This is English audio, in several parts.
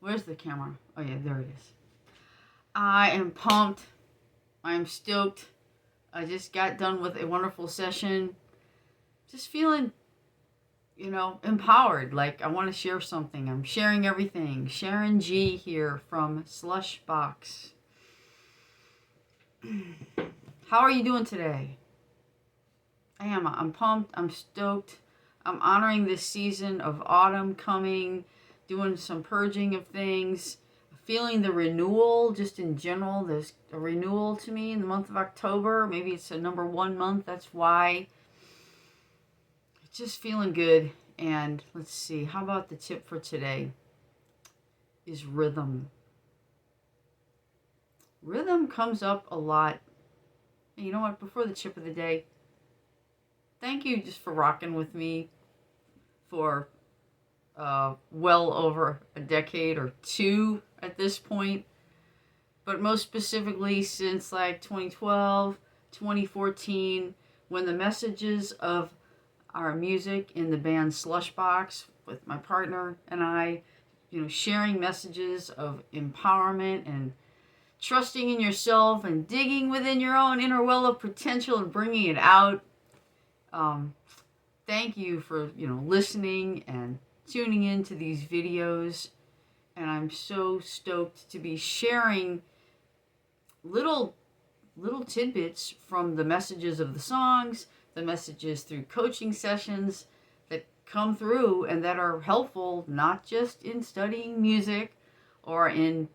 Where's the camera? Oh yeah, there it is. I am pumped. I'm stoked. I just got done with a wonderful session. Just feeling, empowered. Like I want to share something. I'm sharing everything. Sharon G here from Slushbox. How are you doing today? I'm pumped. I'm stoked. I'm honoring this season of autumn coming, doing some purging of things, feeling the renewal just in general. There's a renewal to me in the month of October. Maybe it's a number 1 month. That's why. It's just feeling good. And let's see, how about the tip for today is rhythm. Rhythm comes up a lot. And you know what? Before the tip of the day, thank you just for rocking with me for well over a decade or two at this point. But most specifically since like 2012, 2014, when the messages of our music in the band Slushbox with my partner and I, sharing messages of empowerment and trusting in yourself and digging within your own inner well of potential and bringing it out. Thank you for, listening and tuning into these videos. And I'm so stoked to be sharing little tidbits from the messages of the songs, the messages through coaching sessions that come through and that are helpful, not just in studying music or in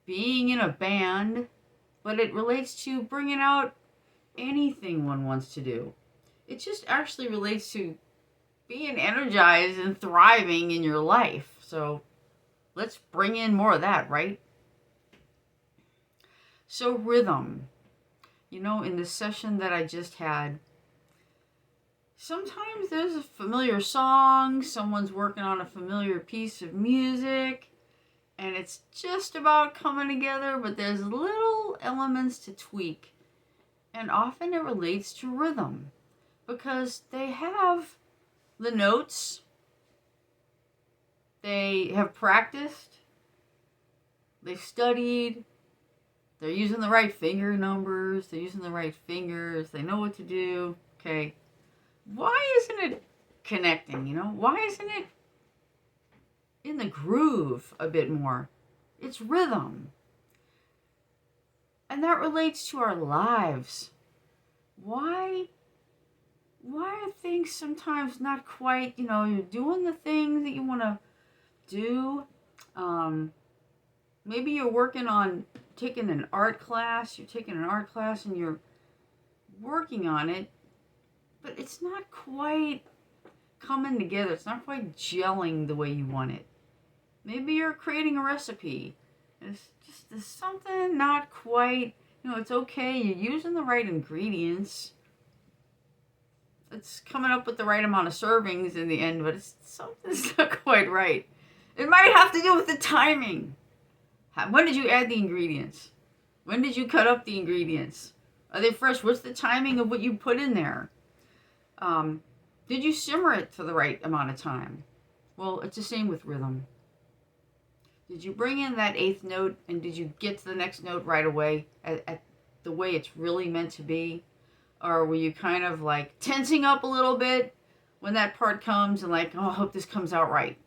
being in a band, but it relates to bringing out anything one wants to do. It just actually relates to being energized and thriving in your life. So let's bring in more of that, right? So rhythm, in the session that I just had, sometimes there's a familiar song, someone's working on a familiar piece of music, and it's just about coming together, but there's little elements to tweak. And often it relates to rhythm because they have the notes, they have practiced, they've studied, they're using the right finger numbers, they're using the right fingers, they know what to do. Okay, why isn't it connecting, Why isn't it in the groove a bit more? It's rhythm. And that relates to our lives. Why are things sometimes not quite, you're doing the things that you want to do. Maybe you're working on taking an art class. You're taking an art class and you're working on it, but it's not quite coming together. It's not quite gelling the way you want it. Maybe you're creating a recipe. There's something not quite, it's okay. You're using the right ingredients. It's coming up with the right amount of servings in the end, but something's not quite right. It might have to do with the timing. When did you add the ingredients? When did you cut up the ingredients? Are they fresh? What's the timing of what you put in there? Did you simmer it for the right amount of time? Well, it's the same with rhythm. Did you bring in that 8th note and did you get to the next note right away at the way it's really meant to be? Or were you kind of like tensing up a little bit when that part comes and like, oh, I hope this comes out right?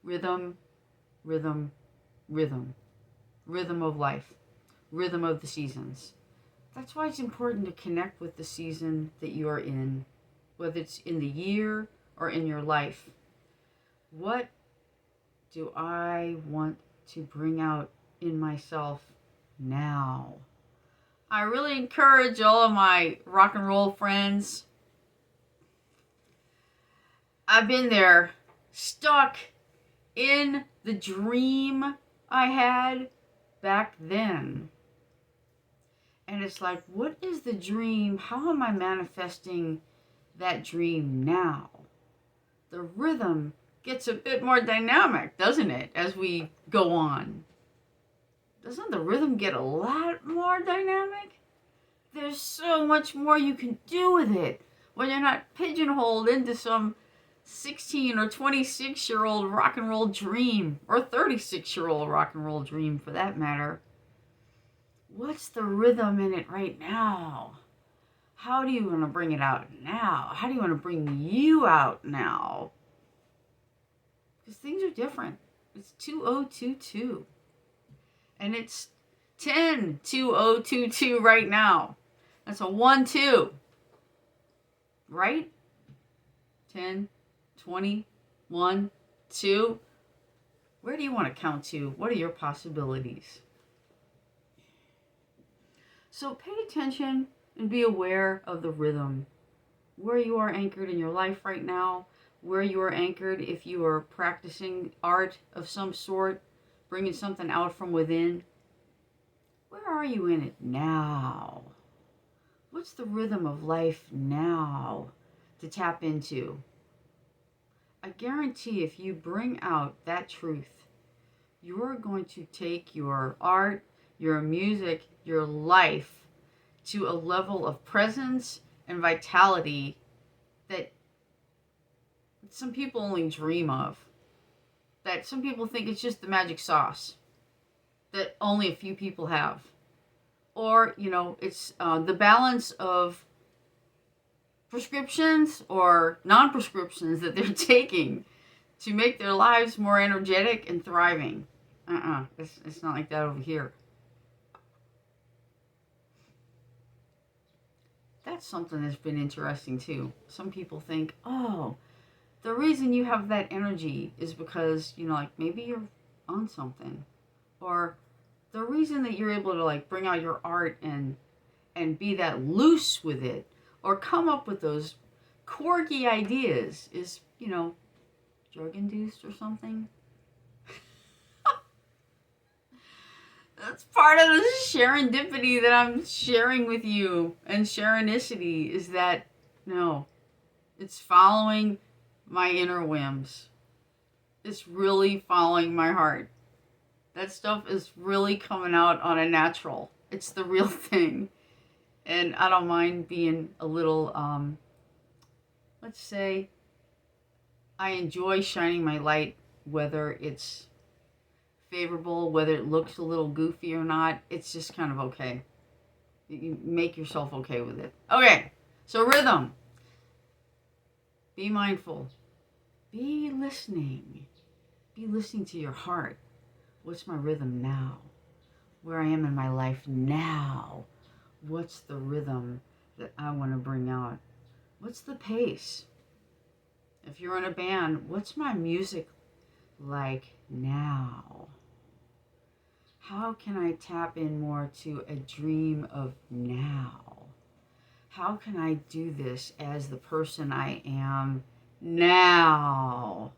Rhythm, rhythm, rhythm. Rhythm of life. Rhythm of the seasons. That's why it's important to connect with the season that you are in, whether it's in the year or in your life. What do I want to bring out in myself now? I really encourage all of my rock and roll friends. I've been there, stuck in the dream I had back then. And it's like, what is the dream? How am I manifesting that dream now? The rhythm gets a bit more dynamic, doesn't it, as we go on? Doesn't the rhythm get a lot more dynamic? There's so much more you can do with it when you're not pigeonholed into some 16 or 26-year-old rock and roll dream, or 36-year-old rock and roll dream for that matter. What's the rhythm in it right now? How do you want to bring it out now? How do you want to bring you out now? Because things are different. It's 2022. And it's 10-2022 right now. That's a 1-2. Right? 10, 20, 1, 2. Where do you want to count to? What are your possibilities? So pay attention and be aware of the rhythm. Where you are anchored in your life right now. Where you are anchored if you are practicing art of some sort. Bringing something out from within. Where are you in it now? What's the rhythm of life now to tap into? I guarantee if you bring out that truth, you're going to take your art, your music, your life to a level of presence and vitality that some people only dream of. That some people think it's just the magic sauce that only a few people have. Or, it's the balance of prescriptions or non-prescriptions that they're taking to make their lives more energetic and thriving. It's not like that over here. That's something that's been interesting too. Some people think, oh, the reason you have that energy is because, maybe you're on something. Or the reason that you're able to bring out your art and be that loose with it or come up with those quirky ideas is, drug induced or something. That's part of the serendipity that I'm sharing with you. And Sharonicity is that, no, it's following my inner whims. It's really following my heart. That stuff is really coming out on a natural. It's the real thing. And I don't mind being a little, let's say, I enjoy shining my light, whether it's favorable, whether it looks a little goofy or not. It's just kind of okay. You make yourself okay with it. Okay, so rhythm. Be mindful. Be listening. Be listening to your heart. What's my rhythm now? Where I am in my life now. What's the rhythm that I want to bring out? What's the pace? If you're in a band, what's my music like now? How can I tap in more to a dream of now? How can I do this as the person I am now?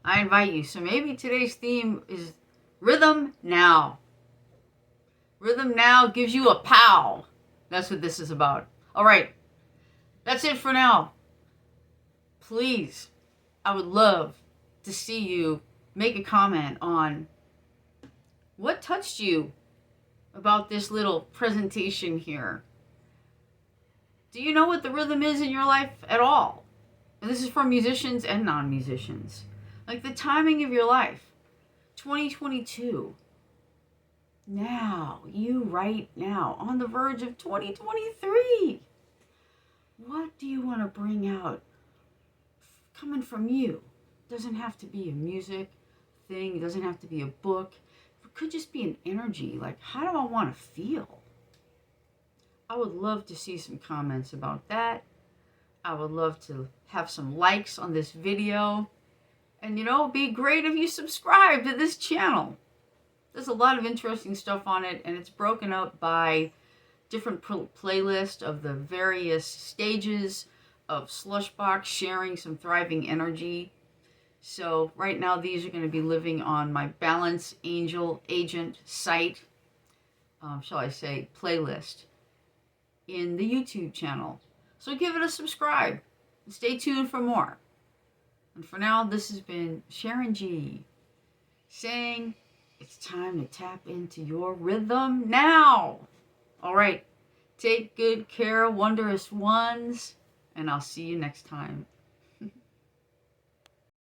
I invite you. So maybe today's theme is rhythm now. Rhythm now gives you a pow. That's what this is about. All right. That's it for now. Please, I would love to see you make a comment on what touched you about this little presentation here. Do you know what the rhythm is in your life at all? And this is for musicians and non-musicians. Like the timing of your life. 2022. Now, you right now, on the verge of 2023. What do you want to bring out coming from you? It doesn't have to be a music thing. It doesn't have to be a book. It could just be an energy. Like, how do I want to feel? I would love to see some comments about that. I would love to have some likes on this video. And, it'd be great if you subscribe to this channel. There's a lot of interesting stuff on it, and it's broken up by different playlists of the various stages of Slushbox sharing some thriving energy. So right now, these are going to be living on my Balance Angel Agent site, shall I say, playlist in the YouTube channel. So give it a subscribe and stay tuned for more. And for now, this has been Sharon G saying it's time to tap into your rhythm now. All right. Take good care, wondrous ones, and I'll see you next time.